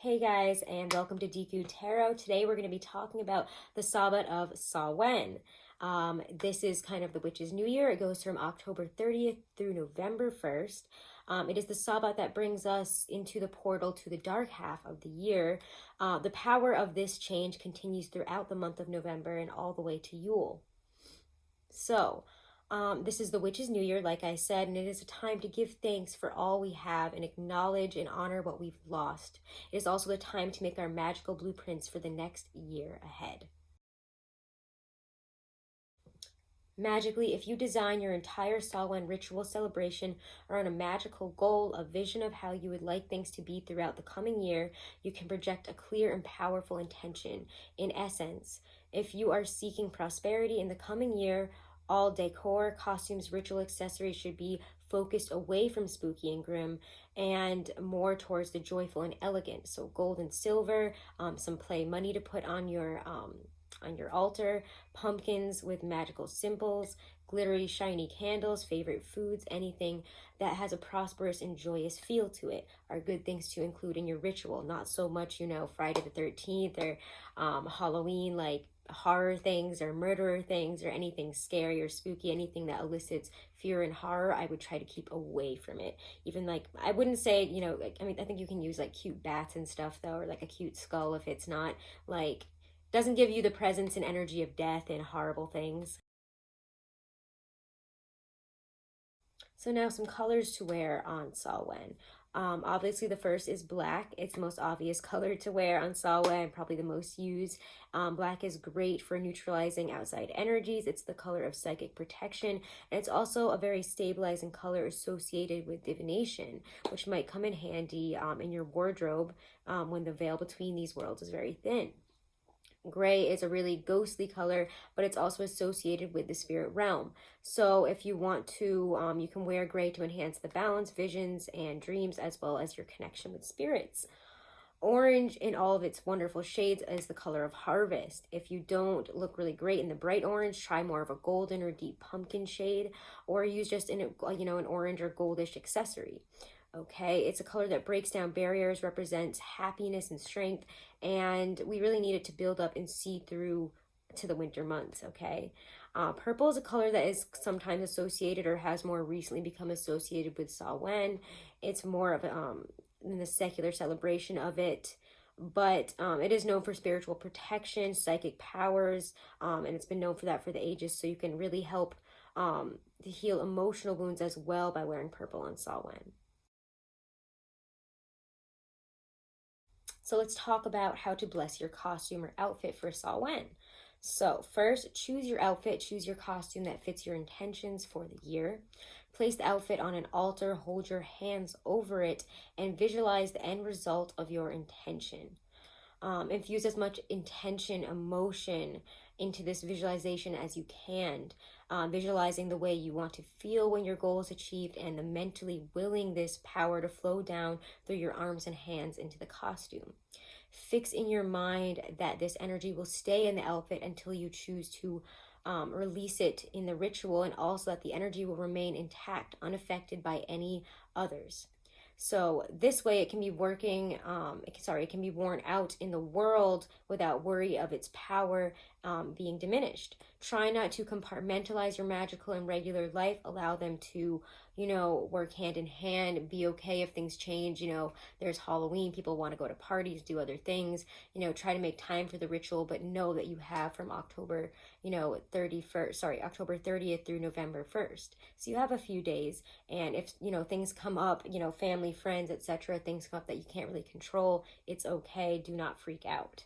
Hey guys, and welcome to Deku Tarot. Today we're going to be talking about the Sabbath of Samhain. This is kind of the Witch's New Year. It goes from October 30th through November 1st. It is the Sabbath that brings us into the portal to the dark half of the year. The power of this change continues throughout the month of November and all the way to Yule. This is the Witch's New Year, like I said, and it is a time to give thanks for all we have and acknowledge and honor what we've lost. It is also the time to make our magical blueprints for the next year ahead. Magically, if you design your entire Samhain ritual celebration around a magical goal, a vision of how you would like things to be throughout the coming year, you can project a clear and powerful intention. In essence, if you are seeking prosperity in the coming year, all decor, costumes, ritual accessories should be focused away from spooky and grim and more towards the joyful and elegant. So gold and silver, some play money to put on your altar, pumpkins with magical symbols, glittery, shiny candles, favorite foods, anything that has a prosperous and joyous feel to it are good things to include in your ritual. Not so much, Friday the 13th or Halloween, like horror things or murderer things or anything scary or spooky, anything that elicits fear and horror. I would try to keep away from it. Even like, I wouldn't say, I think you can use like cute bats and stuff though, or like a cute skull if it's not like doesn't give you the presence and energy of death and horrible things. So now some colors to wear on Samhain. Obviously the first is black. It's the most obvious color to wear on Samhain, probably the most used. Black is great for neutralizing outside energies. It's the color of psychic protection, and it's also a very stabilizing color associated with divination, which might come in handy in your wardrobe when the veil between these worlds is very thin. Gray is a really ghostly color, but it's also associated with the spirit realm. So if you want to, you can wear gray to enhance the balance, visions, and dreams, as well as your connection with spirits. Orange in all of its wonderful shades is the color of harvest. If you don't look really great in the bright orange, try more of a golden or deep pumpkin shade, or use just an orange or goldish accessory. Okay, it's a color that breaks down barriers, represents happiness and strength, and we really need it to build up and see through to the winter months. Okay, purple is a color that is sometimes associated or has more recently become associated with Samhain. It's more of in the secular celebration of it, but it is known for spiritual protection, psychic powers, and it's been known for that for the ages. So you can really help to heal emotional wounds as well by wearing purple on Samhain. So let's talk about how to bless your costume or outfit for Samhain. So first, choose your outfit, choose your costume that fits your intentions for the year. Place the outfit on an altar, hold your hands over it, and visualize the end result of your intention. Infuse as much intention, emotion into this visualization as you can, visualizing the way you want to feel when your goal is achieved and the mentally willing this power to flow down through your arms and hands into the costume. Fix in your mind that this energy will stay in the outfit until you choose to release it in the ritual, and also that the energy will remain intact, unaffected by any others. So this way it can be it can be worn out in the world without worry of its power being diminished. Try not to compartmentalize your magical and regular life. Allow them to, work hand in hand. Be okay if things change. There's Halloween. People want to go to parties, do other things. Try to make time for the ritual, but know that you have from October 30th through November 1st. So you have a few days, and if, things come up, family, friends, etc., things come up that you can't really control, it's okay. Do not freak out.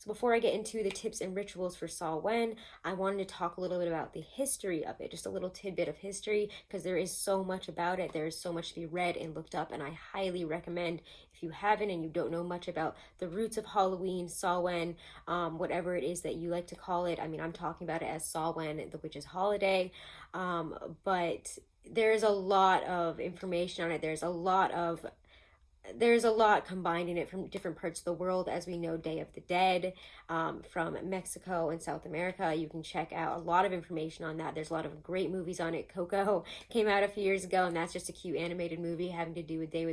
So before I get into the tips and rituals for Samhain, I wanted to talk a little bit about the history of it, just a little tidbit of history, because there is so much about it. There is so much to be read and looked up, and I highly recommend, if you haven't and you don't know much about the roots of Halloween, Samhain, whatever it is that you like to call it. I mean, I'm talking about it as Samhain, the witch's holiday, but there's a lot of information on it. There's a lot of there's a lot combined in it from different parts of the world. As we know, Day of the Dead, from Mexico and South America. You can check out a lot of information on that. There's a lot of great movies on it. Coco came out a few years ago, and that's just a cute animated movie having to do with Day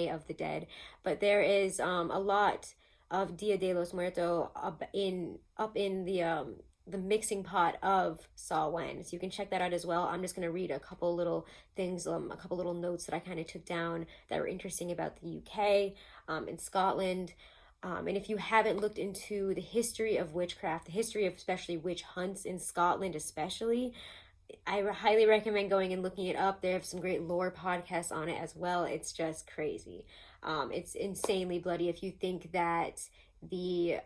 of the Dead. But there is a lot of Dia de los Muertos up in the mixing pot of Samhain. So you can check that out as well. I'm just going to read a couple little things, a couple little notes that I kind of took down that were interesting about the UK, and Scotland. And if you haven't looked into the history of witchcraft, the history of especially witch hunts in Scotland especially, I highly recommend going and looking it up. They have some great lore podcasts on it as well. It's just crazy. It's insanely bloody. If you think that the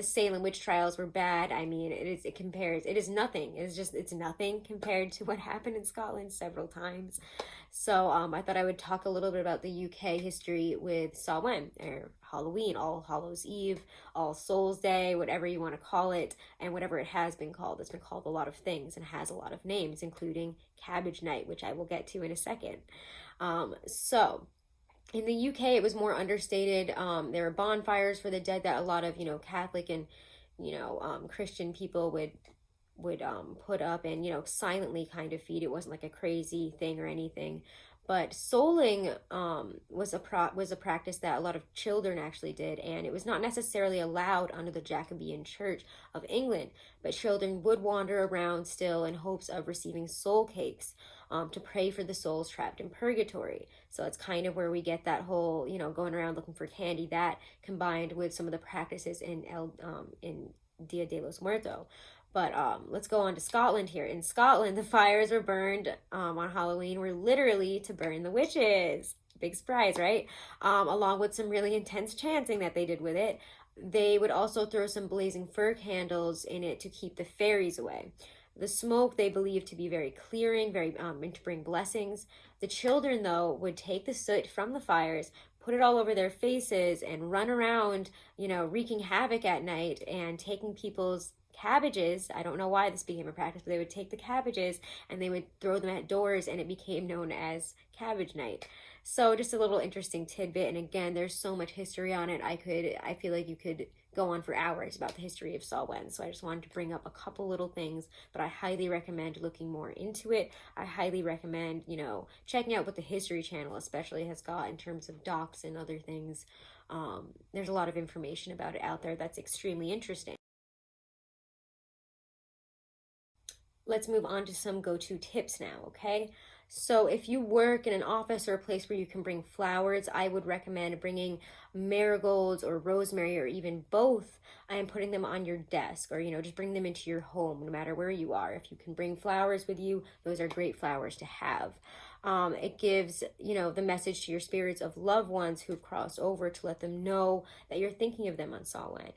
Salem witch trials were bad, I mean, it is nothing. It's nothing compared to what happened in Scotland several times. So I thought I would talk a little bit about the UK history with Samhain, or Halloween, All Hallows Eve, All Souls Day, whatever you want to call it, and whatever it has been called. It's been called a lot of things and has a lot of names, including Cabbage Night, which I will get to in a second. So in the UK, it was more understated. There were bonfires for the dead that a lot of Catholic and Christian people would put up and silently kind of feed. It wasn't like a crazy thing or anything. But souling was a practice that a lot of children actually did, and it was not necessarily allowed under the Jacobean Church of England, but children would wander around still in hopes of receiving soul cakes, to pray for the souls trapped in purgatory. So it's kind of where we get that whole going around looking for candy, that combined with some of the practices in Dia de los Muertos. But let's go on to Scotland here. In Scotland, the fires were burned on Halloween were literally to burn the witches. Big surprise, right? Along with some really intense chanting that they did with it. They would also throw some blazing fir candles in it to keep the fairies away. The smoke they believed to be very clearing, and to bring blessings. The children, though, would take the soot from the fires, put it all over their faces, and run around, wreaking havoc at night and taking people's cabbages. I don't know why this became a practice, but they would take the cabbages and they would throw them at doors, and it became known as Cabbage Night. So just a little interesting tidbit. And again, there's so much history on it. I feel like you could go on for hours about the history of Samhain. So I just wanted to bring up a couple little things, but I highly recommend looking more into it. I highly recommend, checking out what the History Channel especially has got in terms of docs and other things. There's a lot of information about it out there that's extremely interesting. Let's move on to some go-to tips now, okay? So if you work in an office or a place where you can bring flowers, I would recommend bringing marigolds or rosemary, or even both, and putting them on your desk, or just bring them into your home no matter where you are. If you can bring flowers with you, those are great flowers to have. It gives the message to your spirits of loved ones who've crossed over, to let them know that you're thinking of them on Samhain.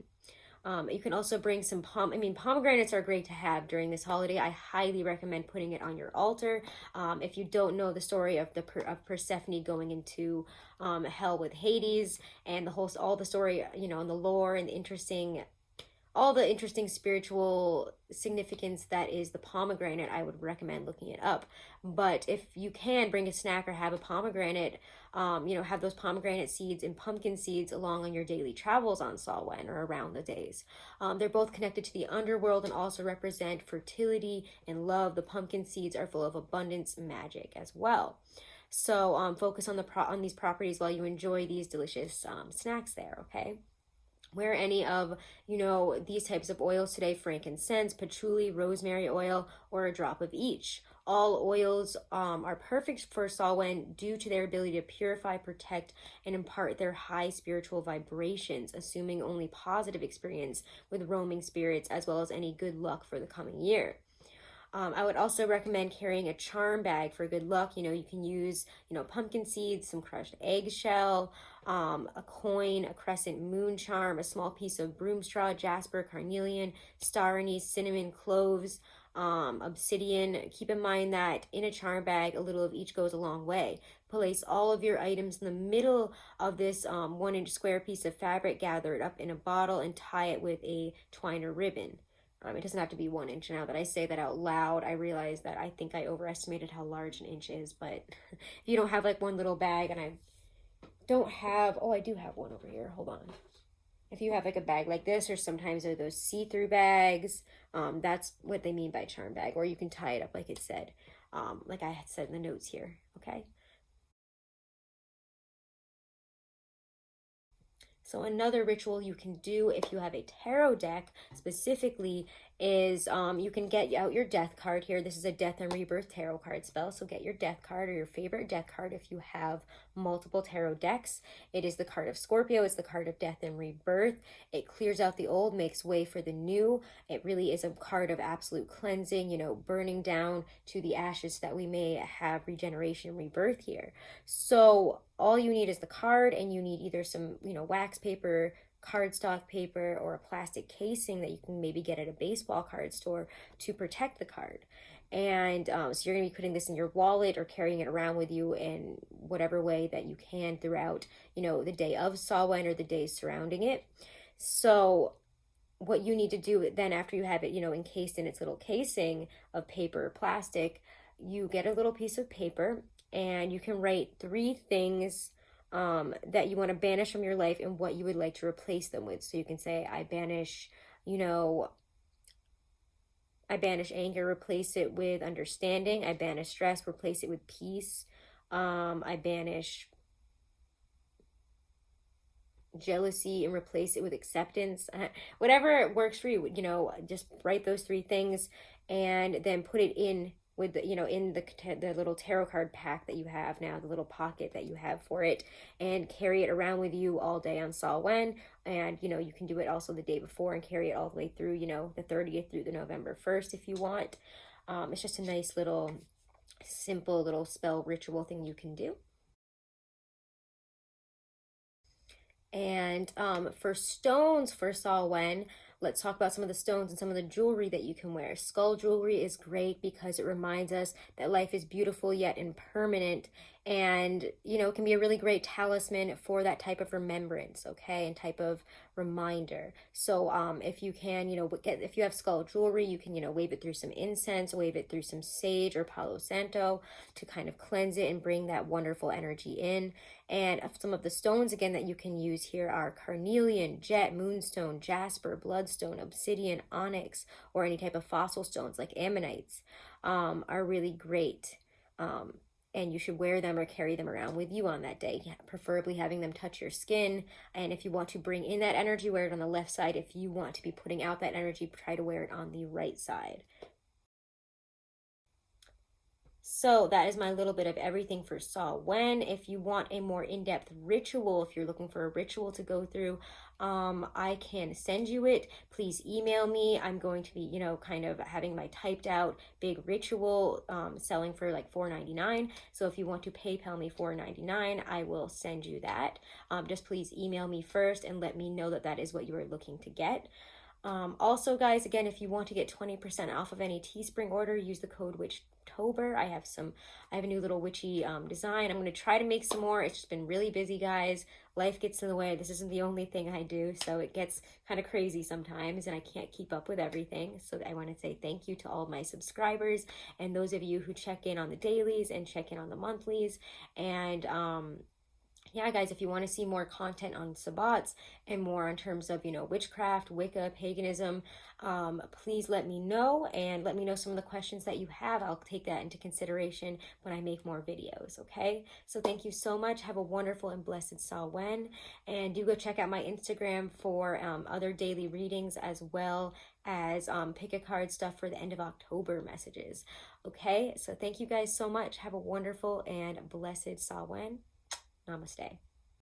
You can also bring some pomegranates are great to have during this holiday. I highly recommend putting it on your altar. If you don't know the story of Persephone going into hell with Hades, and all the story, and the lore and all the interesting spiritual significance that is the pomegranate, I would recommend looking it up. But if you can bring a snack or have a pomegranate, have those pomegranate seeds and pumpkin seeds along on your daily travels on Samhain or around the days. They're both connected to the underworld and also represent fertility and love. The pumpkin seeds are full of abundance magic as well. So focus on these properties while you enjoy these delicious snacks there, okay? Wear any of, these types of oils today: frankincense, patchouli, rosemary oil, or a drop of each. All oils are perfect for Samhain due to their ability to purify, protect, and impart their high spiritual vibrations, assuming only positive experience with roaming spirits, as well as any good luck for the coming year. I would also recommend carrying a charm bag for good luck. You can use, pumpkin seeds, some crushed eggshell, a coin, a crescent moon charm, a small piece of broom straw, jasper, carnelian, star anise, cinnamon, cloves, obsidian. Keep in mind that in a charm bag, a little of each goes a long way. Place all of your items in the middle of this 1-inch square piece of fabric, gather it up in a bottle, and tie it with a twine or ribbon. It doesn't have to be 1 inch. Now that I say that out loud, I realize that I think I overestimated how large an inch is. But if you don't have like one little bag, and I don't have, oh, I do have one over here. Hold on. If you have like a bag like this, or sometimes there are those see-through bags, that's what they mean by charm bag, or you can tie it up like it said, like I had said in the notes here, okay? So another ritual you can do if you have a tarot deck specifically is you can get out your death card here. This is a death and rebirth tarot card spell. So get your death card or your favorite death card if you have multiple tarot decks. It is the card of Scorpio. It's the card of death and rebirth. It clears out the old, makes way for the new. It really is a card of absolute cleansing, you know, burning down to the ashes so that we may have regeneration, rebirth here. So all you need is the card, and you need either some, you know, wax paper, cardstock paper, or a plastic casing that you can maybe get at a baseball card store to protect the card. And so you're going to be putting this in your wallet or carrying it around with you in whatever way that you can throughout, you know, the day of Samhain or the days surrounding it. So what you need to do then, after you have it, you know, encased in its little casing of paper or plastic, you get a little piece of paper and you can write 3 things that you want to banish from your life and what you would like to replace them with. So you can say, I banish, you know, I banish anger, replace it with understanding. I banish stress, replace it with peace. I banish jealousy and replace it with acceptance. Whatever works for you, you know, just write those 3 things and then put it in with the, you know, in the little tarot card pack that you have now, the little pocket that you have for it, and carry it around with you all day on Samhain. And you know, you can do it also the day before and carry it all the way through, you know, the 30th through the November 1st if you want. It's just a nice little simple little spell ritual thing you can do. And for stones for Samhain, let's talk about some of the stones and some of the jewelry that you can wear. Skull jewelry is great because it reminds us that life is beautiful yet impermanent, and you know, it can be a really great talisman for that type of remembrance, okay, and type of reminder. So if you can, you know, if you have skull jewelry, you can, you know, wave it through some incense, wave it through some sage or palo santo to kind of cleanse it and bring that wonderful energy in. And some of the stones again that you can use here are carnelian, jet, moonstone, jasper, bloodstone, obsidian, onyx, or any type of fossil stones like ammonites are really great. And you should wear them or carry them around with you on that day, preferably having them touch your skin. And if you want to bring in that energy, wear it on the left side. If you want to be putting out that energy, try to wear it on the right side. So that is my little bit of everything for Samhain. If you want a more in-depth ritual, if you're looking for a ritual to go through, I can send you it. Please email me. I'm going to be, you know, kind of having my typed out big ritual selling for like $4.99. So if you want to PayPal me $4.99, I will send you that. Just please email me first and let me know that that is what you are looking to get. Also, guys, again, if you want to get 20% off of any Teespring order, use the code Witchtober. I have a new little witchy design. I'm going to try to make some more. It's just been really busy, guys. Life gets in the way. This isn't the only thing I do, so it gets kind of crazy sometimes, and I can't keep up with everything. So I want to say thank you to all of my subscribers and those of you who check in on the dailies and check in on the monthlies. And yeah, guys, if you want to see more content on Sabbats and more in terms of, you know, witchcraft, Wicca, paganism, please let me know, and let me know some of the questions that you have. I'll take that into consideration when I make more videos, okay? So thank you so much. Have a wonderful and blessed Samhain, and do go check out my Instagram for other daily readings, as well as pick a card stuff for the end of October messages, okay? So thank you guys so much. Have a wonderful and blessed Samhain. Namaste.